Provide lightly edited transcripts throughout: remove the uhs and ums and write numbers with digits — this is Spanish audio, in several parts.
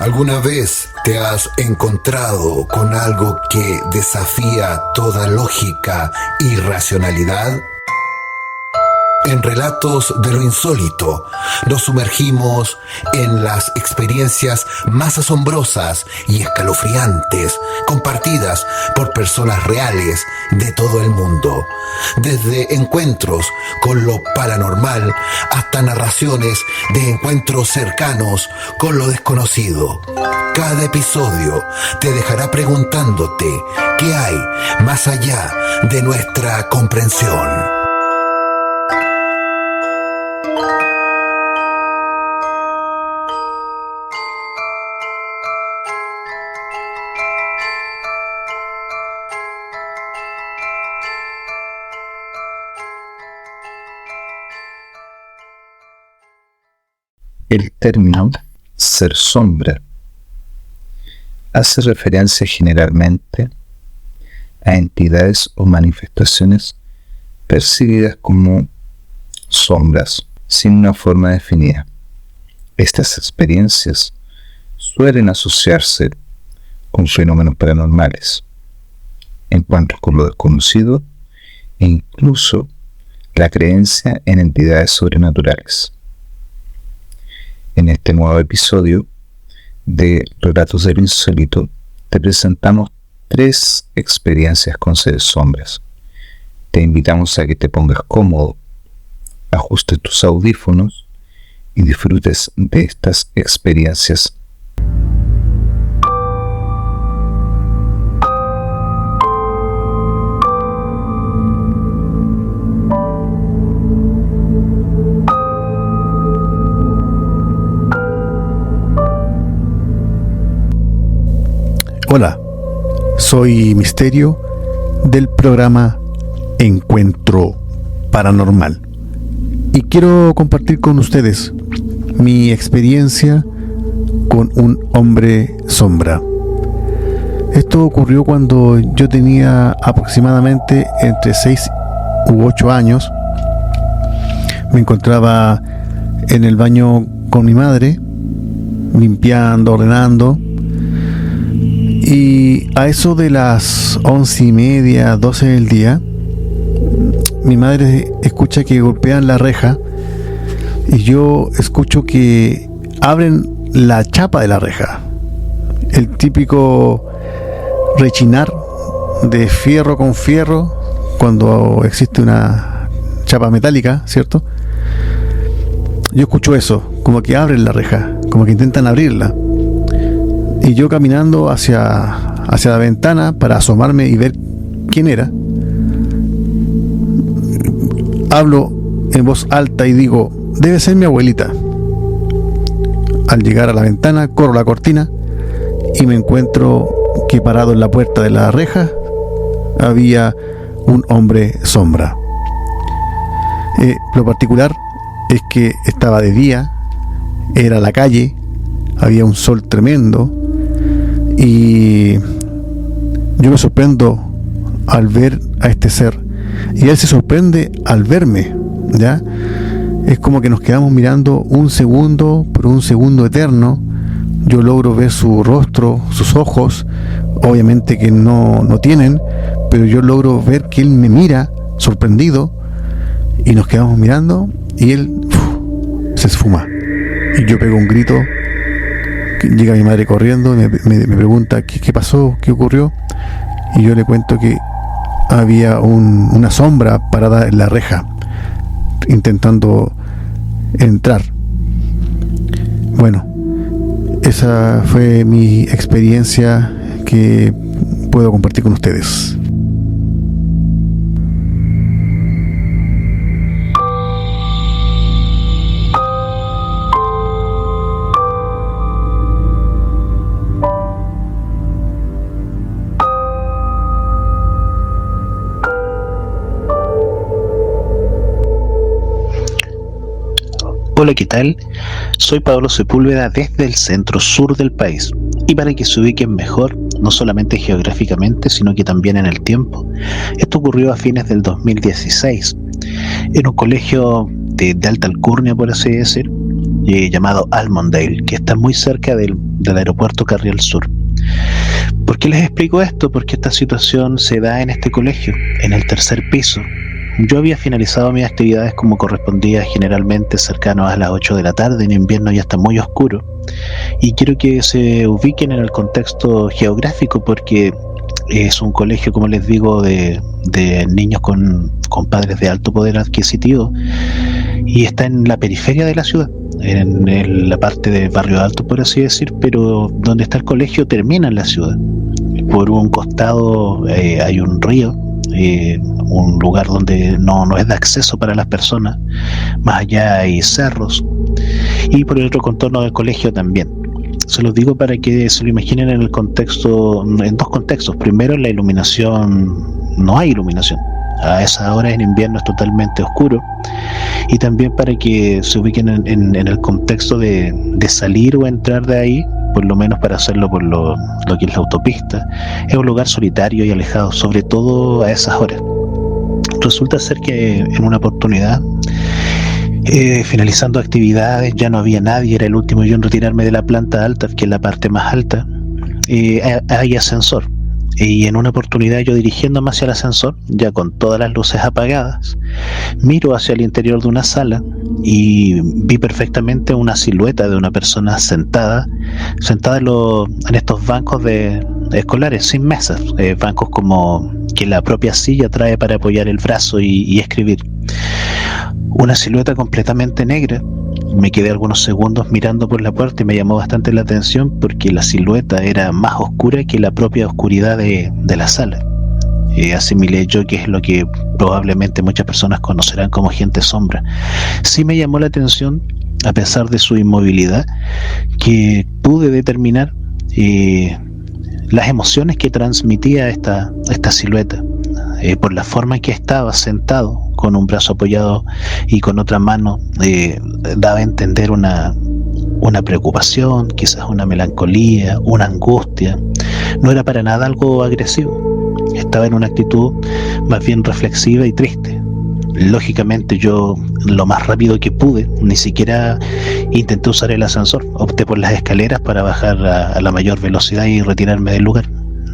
¿Alguna vez te has encontrado con algo que desafía toda lógica y racionalidad? En Relatos de lo Insólito nos sumergimos en las experiencias más asombrosas y escalofriantes compartidas por personas reales de todo el mundo. Desde encuentros con lo paranormal hasta narraciones de encuentros cercanos con lo desconocido. Cada episodio te dejará preguntándote qué hay más allá de nuestra comprensión. El término ser sombra hace referencia generalmente a entidades o manifestaciones percibidas como sombras sin una forma definida. Estas experiencias suelen asociarse con fenómenos paranormales, encuentros con lo desconocido e incluso la creencia en entidades sobrenaturales. En este nuevo episodio de Relatos de lo Insólito te presentamos 3 experiencias con seres sombras. Te invitamos a que te pongas cómodo, ajustes tus audífonos y disfrutes de estas experiencias. Hola, soy Misterio del programa Encuentro Paranormal y quiero compartir con ustedes mi experiencia con un hombre sombra. Esto ocurrió cuando yo tenía aproximadamente entre 6 u 8 años. Me encontraba en el baño con mi madre, limpiando, ordenando. Y a eso de las 11:30, 12 del día, mi madre escucha que golpean la reja y yo escucho que abren la chapa de la reja. El típico rechinar de fierro con fierro cuando existe una chapa metálica, ¿cierto? Yo escucho eso, como que abren la reja, como que intentan abrirla. Y yo caminando hacia la ventana para asomarme y ver quién era, hablo en voz alta y digo, debe ser mi abuelita. Al llegar a la ventana, corro la cortina y me encuentro que parado en la puerta de la reja había un hombre sombra. Lo particular es que estaba de día, era la calle, había un sol tremendo. Y yo me sorprendo al ver a este ser y él se sorprende al verme, ¿ya? Es como que nos quedamos mirando un segundo, por un segundo eterno. Yo logro ver su rostro, sus ojos, obviamente que no tienen, pero yo logro ver que él me mira sorprendido y nos quedamos mirando y él se esfuma y yo pego un grito. Llega mi madre corriendo, me pregunta ¿qué pasó? ¿Qué ocurrió? Y yo le cuento que había una sombra parada en la reja intentando entrar. Bueno, esa fue mi experiencia que puedo compartir con ustedes. Hola, ¿qué tal? Soy Pablo Sepúlveda desde el centro sur del país. Y para que se ubiquen mejor, no solamente geográficamente, sino que también en el tiempo, esto ocurrió a fines del 2016, en un colegio de alta alcurnia, por así decir, llamado Almondale, que está muy cerca del aeropuerto Carriel Sur. ¿Por qué les explico esto? Porque esta situación se da en este colegio, en el tercer piso. Yo había finalizado mis actividades como correspondía, generalmente cercano a las 8 de la tarde, en invierno ya está muy oscuro, y quiero que se ubiquen en el contexto geográfico porque es un colegio, como les digo, de niños con padres de alto poder adquisitivo, y está en la periferia de la ciudad, en la parte de barrio alto, por así decir, pero donde está el colegio termina en la ciudad. Por un costado hay un río, un lugar donde no es de acceso para las personas, más allá hay cerros, y por el otro contorno del colegio también. Se los digo para que se lo imaginen en el contexto, en dos contextos. Primero, la iluminación, no hay iluminación. A esa hora en invierno es totalmente oscuro. Y también para que se ubiquen en el contexto de salir o entrar de ahí, por lo menos para hacerlo por lo que es la autopista. Es un lugar solitario y alejado, sobre todo a esas horas. Resulta ser que en una oportunidad, finalizando actividades, ya no había nadie, era el último yo en retirarme de la planta alta, que es la parte más alta. Hay ascensor, y en una oportunidad yo dirigiéndome hacia el ascensor, ya con todas las luces apagadas, miro hacia el interior de una sala y vi perfectamente una silueta de una persona sentada en estos bancos de escolares sin mesas, bancos como que la propia silla trae para apoyar el brazo y escribir. Una silueta completamente negra. Me quedé algunos segundos mirando por la puerta y me llamó bastante la atención porque la silueta era más oscura que la propia oscuridad de la sala. Asimilé yo que es lo que probablemente muchas personas conocerán como gente sombra. Sí me llamó la atención, a pesar de su inmovilidad, que pude determinar las emociones que transmitía esta silueta. Por la forma en que estaba sentado, con un brazo apoyado y con otra mano, daba a entender una preocupación, quizás una melancolía, una angustia. No era para nada algo agresivo, estaba en una actitud más bien reflexiva y triste. Lógicamente yo, lo más rápido que pude, ni siquiera intenté usar el ascensor, opté por las escaleras para bajar a la mayor velocidad y retirarme del lugar.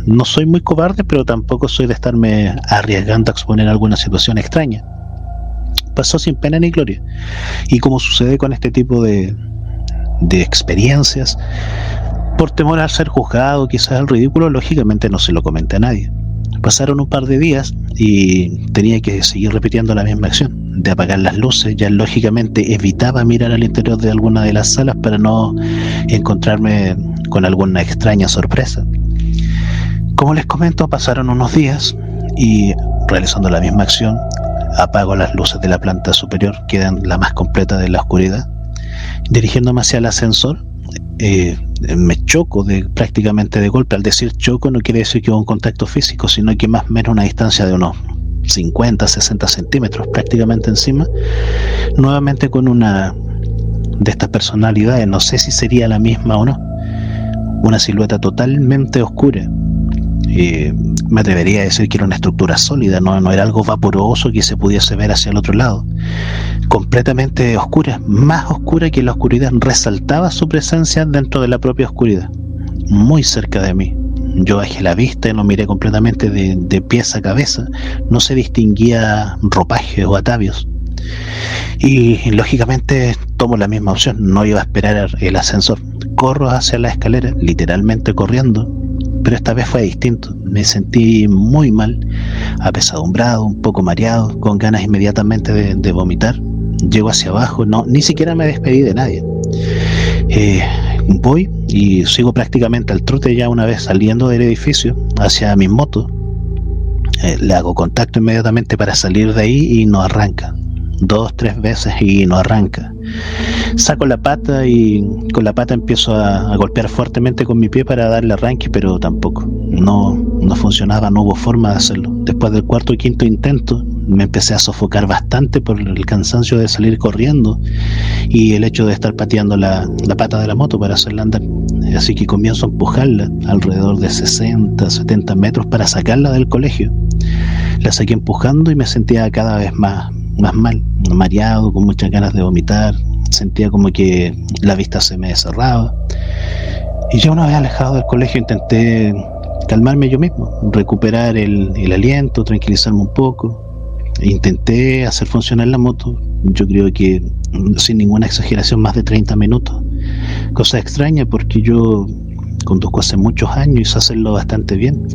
No soy muy cobarde, pero tampoco soy de estarme arriesgando a exponer alguna situación extraña. Pasó sin pena ni gloria. Y como sucede con este tipo de experiencias, por temor a ser juzgado, quizás al ridículo, lógicamente no se lo comenté a nadie. Pasaron un par de días y tenía que seguir repitiendo la misma acción, de apagar las luces. Ya lógicamente evitaba mirar al interior de alguna de las salas para no encontrarme con alguna extraña sorpresa. Como les comento, pasaron unos días y realizando la misma acción, apago las luces de la planta superior, quedan la más completa de la oscuridad. Dirigiéndome hacia el ascensor, me choco prácticamente de golpe. Al decir choco no quiere decir que hubo un contacto físico, sino que más o menos una distancia de unos 50, 60 centímetros prácticamente encima, nuevamente con una de estas personalidades, no sé si sería la misma o no, una silueta totalmente oscura. Me atrevería a decir que era una estructura sólida, no era algo vaporoso que se pudiese ver hacia el otro lado. Completamente oscura, más oscura que la oscuridad, resaltaba su presencia dentro de la propia oscuridad, muy cerca de mí. Yo bajé la vista y lo miré completamente de pies a cabeza, no se distinguía ropaje o atavios. Y lógicamente tomo la misma opción, no iba a esperar el ascensor, corro hacia la escalera, literalmente corriendo. Pero esta vez fue distinto, me sentí muy mal, apesadumbrado, un poco mareado, con ganas inmediatamente de vomitar. Llego hacia abajo, ni siquiera me despedí de nadie. Voy y sigo prácticamente al trote ya una vez saliendo del edificio hacia mi moto. Le hago contacto inmediatamente para salir de ahí y no arranca. 2, 3 veces y no arranca. Saco la pata y con la pata empiezo a golpear fuertemente con mi pie para darle arranque, pero tampoco, no funcionaba, no hubo forma de hacerlo. Después del cuarto y quinto intento me empecé a sofocar bastante por el cansancio de salir corriendo y el hecho de estar pateando la pata de la moto para hacerla andar. Así que comienzo a empujarla alrededor de 60, 70 metros para sacarla del colegio. La saqué empujando y me sentía cada vez más mal, mareado, con muchas ganas de vomitar, sentía como que la vista se me cerraba. Y ya una vez alejado del colegio intenté calmarme yo mismo, recuperar el aliento, tranquilizarme un poco. Intenté hacer funcionar la moto, yo creo que sin ninguna exageración más de 30 minutos. Cosa extraña porque yo conduzco hace muchos años y sé hacerlo bastante bien.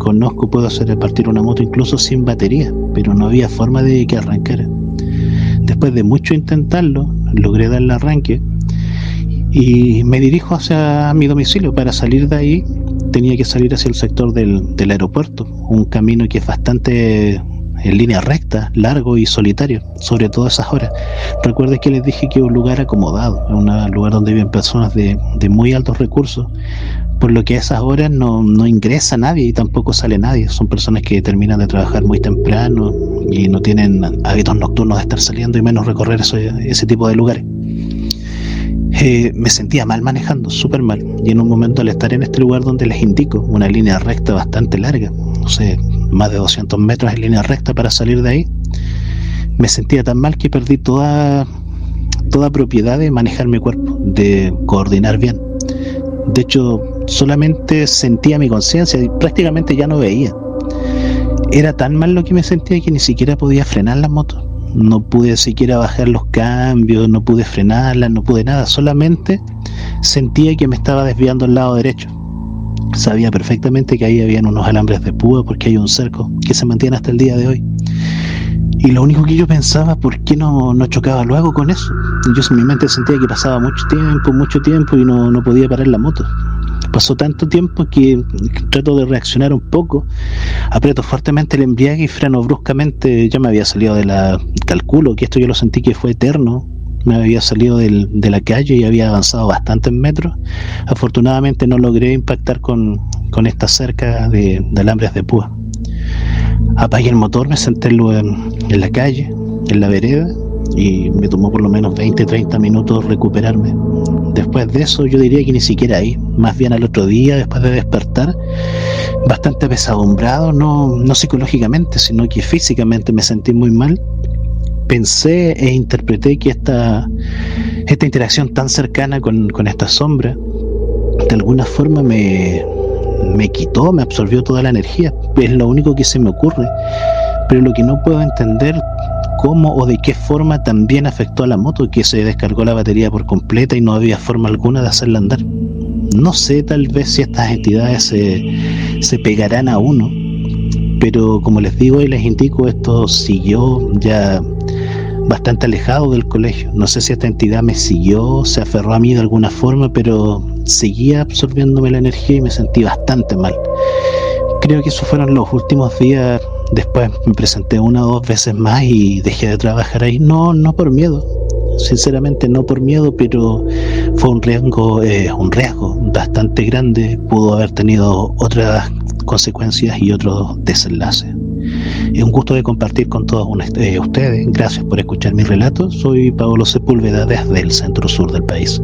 Puedo hacer partir una moto incluso sin batería, pero no había forma de que arrancara. Después de mucho intentarlo, logré darle arranque y me dirijo hacia mi domicilio. Para salir de ahí tenía que salir hacia el sector del aeropuerto, un camino que es bastante en línea recta, largo y solitario, sobre todo a esas horas. Recuerden que les dije que es un lugar acomodado, es un lugar donde viven personas de muy altos recursos, por lo que a esas horas no ingresa nadie y tampoco sale nadie. Son personas que terminan de trabajar muy temprano y no tienen hábitos nocturnos de estar saliendo y menos recorrer ese tipo de lugares. Me sentía mal manejando, súper mal, y en un momento al estar en este lugar donde les indico una línea recta bastante larga, no sé, más de 200 metros en línea recta para salir de ahí, me sentía tan mal que perdí toda propiedad de manejar mi cuerpo, de coordinar bien. De hecho, solamente sentía mi conciencia y prácticamente ya no veía. Era tan mal lo que me sentía que ni siquiera podía frenar la moto. No pude siquiera bajar los cambios, no pude frenarla, no pude nada. Solamente sentía que me estaba desviando al lado derecho. Sabía perfectamente que ahí habían unos alambres de púa porque hay un cerco que se mantiene hasta el día de hoy. Y lo único que yo pensaba, ¿por qué no chocaba luego con eso? Yo en mi mente sentía que pasaba mucho tiempo y no podía parar la moto. Pasó tanto tiempo que trato de reaccionar un poco, aprieto fuertemente el embriague y freno bruscamente. Ya me había salido calculo que esto yo lo sentí que fue eterno. Me había salido de la calle y había avanzado bastantes metros. Afortunadamente no logré impactar con esta cerca de alambres de púa. Apagué el motor, me senté en la calle, en la vereda, y me tomó por lo menos 20-30 minutos recuperarme. Después de eso yo diría que ni siquiera ahí, más bien al otro día, después de despertar, bastante apesadumbrado, no psicológicamente, sino que físicamente me sentí muy mal. Pensé e interpreté que esta interacción tan cercana con esta sombra de alguna forma me quitó, me absorbió toda la energía. Es lo único que se me ocurre, pero lo que no puedo entender cómo o de qué forma también afectó a la moto, que se descargó la batería por completa y no había forma alguna de hacerla andar. No sé, tal vez si estas entidades se pegarán a uno, pero como les digo y les indico, esto siguió ya bastante alejado del colegio. No sé si esta entidad me siguió, se aferró a mí de alguna forma, pero seguía absorbiéndome la energía y me sentí bastante mal. Creo que esos fueron los últimos días. Después me presenté 1 o 2 veces más y dejé de trabajar ahí, no por miedo, sinceramente no por miedo, pero fue un riesgo bastante grande. Pudo haber tenido otras consecuencias y otros desenlaces. Es un gusto de compartir con todos ustedes. Gracias por escuchar mi relato. Soy Pablo Sepúlveda desde el centro sur del país.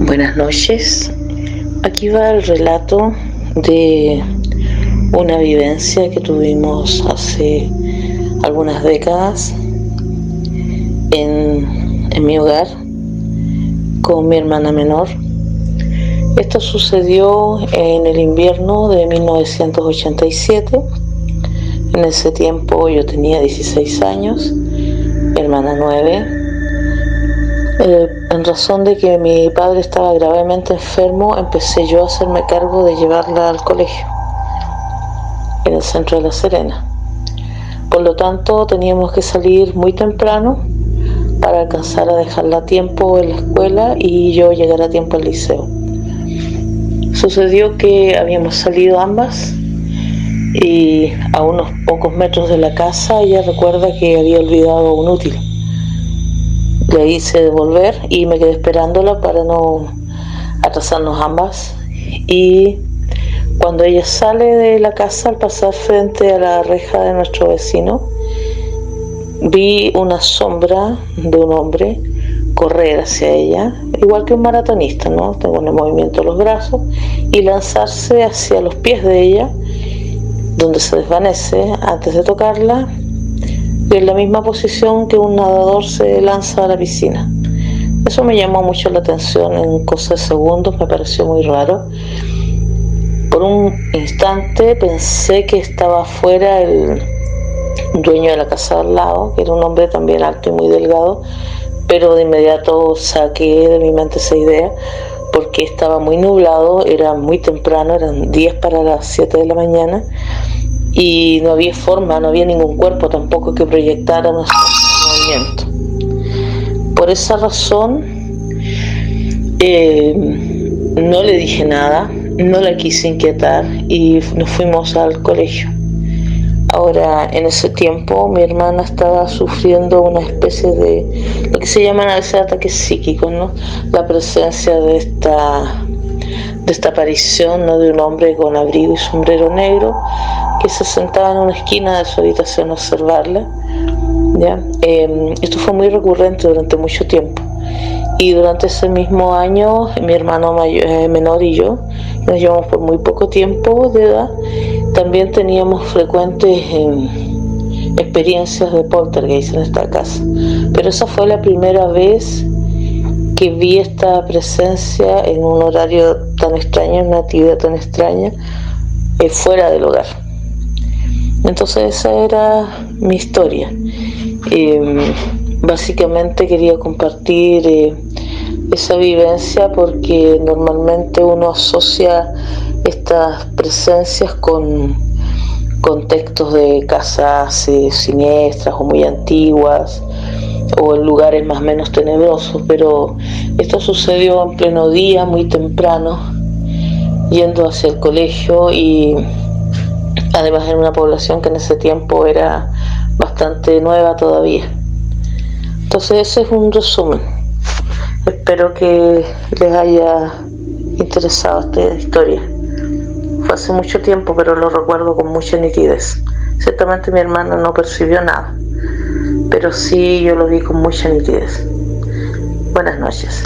Buenas noches. Aquí va el relato de una vivencia que tuvimos hace algunas décadas en mi hogar con mi hermana menor. Esto sucedió en el invierno de 1987. En ese tiempo yo tenía 16 años, mi hermana 9. En razón de que mi padre estaba gravemente enfermo, empecé yo a hacerme cargo de llevarla al colegio en el centro de La Serena. Por lo tanto, teníamos que salir muy temprano para alcanzar a dejarla a tiempo en la escuela y yo llegar a tiempo al liceo. Sucedió que habíamos salido ambas y a unos pocos metros de la casa ella recuerda que había olvidado un útil. Le hice devolver y me quedé esperándola para no atrasarnos ambas. Y cuando ella sale de la casa, al pasar frente a la reja de nuestro vecino, vi una sombra de un hombre correr hacia ella, igual que un maratonista, ¿no? Con el movimiento de los brazos, y lanzarse hacia los pies de ella, donde se desvanece antes de tocarla, y en la misma posición que un nadador se lanza a la piscina. Eso me llamó mucho la atención en cosa de segundos, me pareció muy raro. Por un instante pensé que estaba afuera el dueño de la casa al lado, que era un hombre también alto y muy delgado, pero de inmediato saqué de mi mente esa idea porque estaba muy nublado, era muy temprano, eran 10 para las 7 de la mañana y no había forma, no había ningún cuerpo tampoco que proyectara nuestro movimiento. Por esa razón no le dije nada, no la quise inquietar y nos fuimos al colegio. Ahora, en ese tiempo, mi hermana estaba sufriendo una especie de lo que se llaman a veces ataques psíquicos, ¿no? La presencia de esta aparición, ¿no? De un hombre con abrigo y sombrero negro que se sentaba en una esquina de su habitación a observarla, ¿ya? Esto fue muy recurrente durante mucho tiempo. Y durante ese mismo año, mi hermano menor y yo, nos llevamos por muy poco tiempo de edad, también teníamos frecuentes experiencias de poltergeist en esta casa. Pero esa fue la primera vez que vi esta presencia en un horario tan extraño, en una actividad tan extraña, fuera del hogar. Entonces esa era mi historia. Básicamente quería compartir esa vivencia porque normalmente uno asocia estas presencias con contextos de casas siniestras o muy antiguas o en lugares más o menos tenebrosos, pero esto sucedió en pleno día, muy temprano, yendo hacia el colegio y además en una población que en ese tiempo era bastante nueva todavía. Entonces ese es un resumen. Espero que les haya interesado esta historia. Fue hace mucho tiempo, pero lo recuerdo con mucha nitidez. Ciertamente mi hermana no percibió nada, pero sí yo lo vi con mucha nitidez. Buenas noches.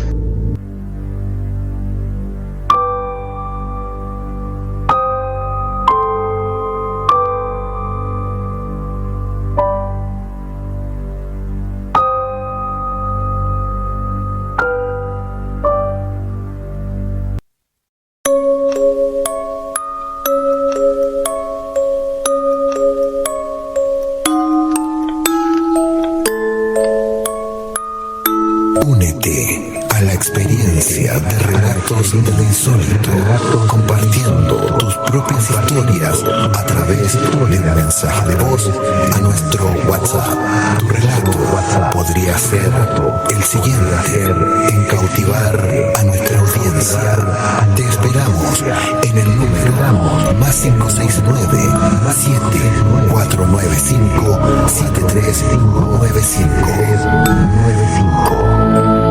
Únete a la experiencia de Relatos de lo Insólito, compartiendo tus propias historias a través de un mensaje de voz a nuestro WhatsApp. Tu relato podría ser el siguiente en cautivar a nuestra audiencia. Te esperamos en el número +569-7495-7395.